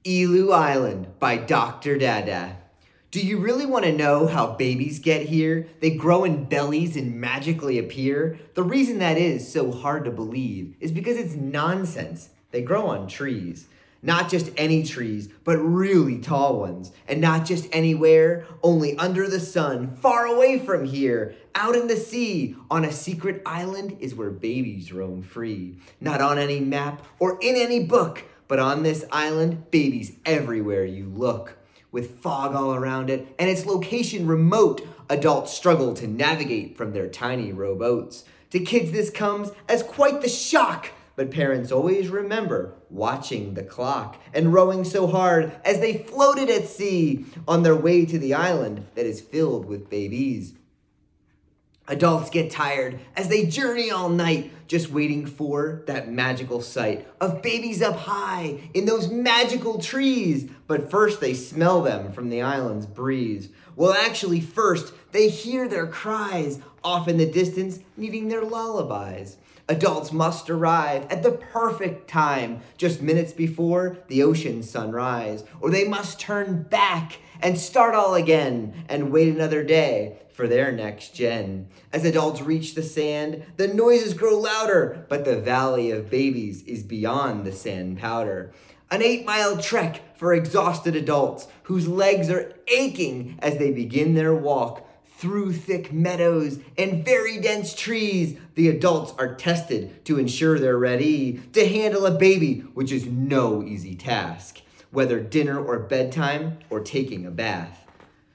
Eleu Island by Dr. Dada. Do you really want to know how babies get here? They grow in bellies and magically appear? The reason that is so hard to believe is because it's nonsense. They grow on trees. Not just any trees, but really tall ones. And not just anywhere, only under the sun, far away from here, out in the sea, on a secret island is where babies roam free. Not on any map or in any book, but on this island, babies everywhere you look. With fog all around it and its location remote, adults struggle to navigate from their tiny rowboats. To kids this comes as quite the shock, but parents always remember watching the clock and rowing so hard as they floated at sea on their way to the island that is filled with babies. Adults get tired as they journey all night, just waiting for that magical sight of babies up high in those magical trees. But first they smell them from the island's breeze. Well, actually first they hear their cries off in the distance, needing their lullabies. Adults must arrive at the perfect time, just minutes before the ocean's sunrise, or they must turn back and start all again and wait another day for their next gen. As adults reach the sand, the noises grow louder, but the valley of babies is beyond the sand powder. An 8-mile trek for exhausted adults whose legs are aching as they begin their walk. Through thick meadows and very dense trees, the adults are tested to ensure they're ready to handle a baby, which is no easy task, whether dinner or bedtime or taking a bath.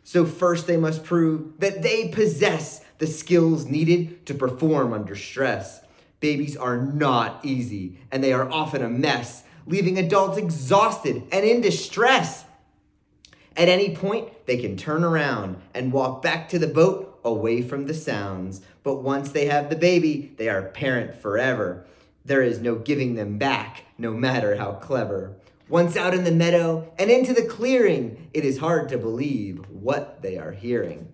So first they must prove that they possess the skills needed to perform under stress. Babies are not easy, and they are often a mess, leaving adults exhausted and in distress. At any point, they can turn around and walk back to the boat away from the sounds. But once they have the baby, they are parent forever. There is no giving them back, no matter how clever. Once out in the meadow and into the clearing, it is hard to believe what they are hearing.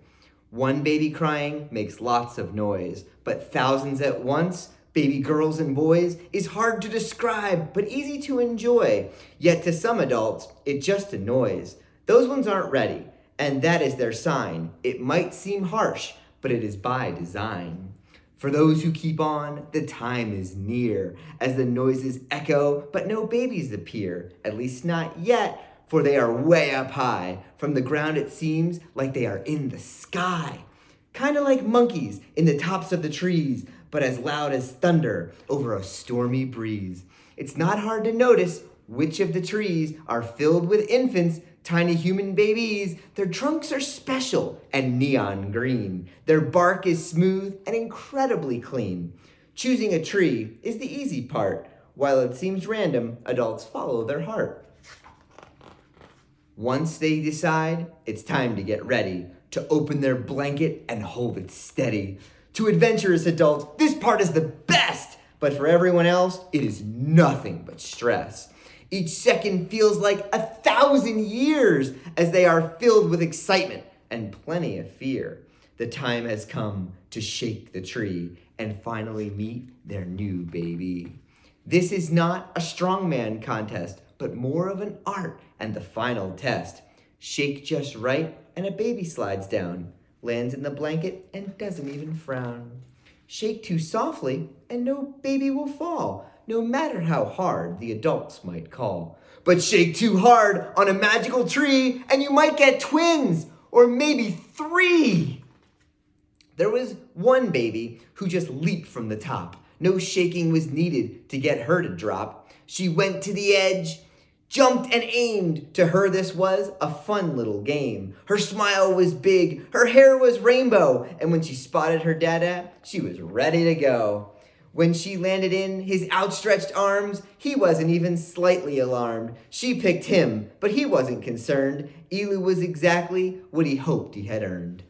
One baby crying makes lots of noise, but thousands at once, baby girls and boys, is hard to describe, but easy to enjoy. Yet to some adults, it just annoys. Those ones aren't ready, and that is their sign. It might seem harsh, but it is by design. For those who keep on, the time is near, as the noises echo, but no babies appear, at least not yet, for they are way up high. From the ground it seems like they are in the sky. Kinda like monkeys in the tops of the trees, but as loud as thunder over a stormy breeze. It's not hard to notice which of the trees are filled with infants, tiny human babies. Their trunks are special and neon green. Their bark is smooth and incredibly clean. Choosing a tree is the easy part. While it seems random, adults follow their heart. Once they decide, it's time to get ready, to open their blanket and hold it steady. To adventurous adults, this part is the best, but for everyone else, it is nothing but stress. Each second feels like 1,000 years as they are filled with excitement and plenty of fear. The time has come to shake the tree and finally meet their new baby. This is not a strongman contest, but more of an art and the final test. Shake just right and a baby slides down, lands in the blanket and doesn't even frown. Shake too softly and no baby will fall, no matter how hard the adults might call. But shake too hard on a magical tree and you might get twins, or maybe 3. There was one baby who just leaped from the top. No shaking was needed to get her to drop. She went to the edge, jumped and aimed. To her this was a fun little game. Her smile was big, her hair was rainbow, and when she spotted her dada, she was ready to go. When she landed in his outstretched arms, he wasn't even slightly alarmed. She picked him, but he wasn't concerned. Eleu was exactly what he hoped he had earned.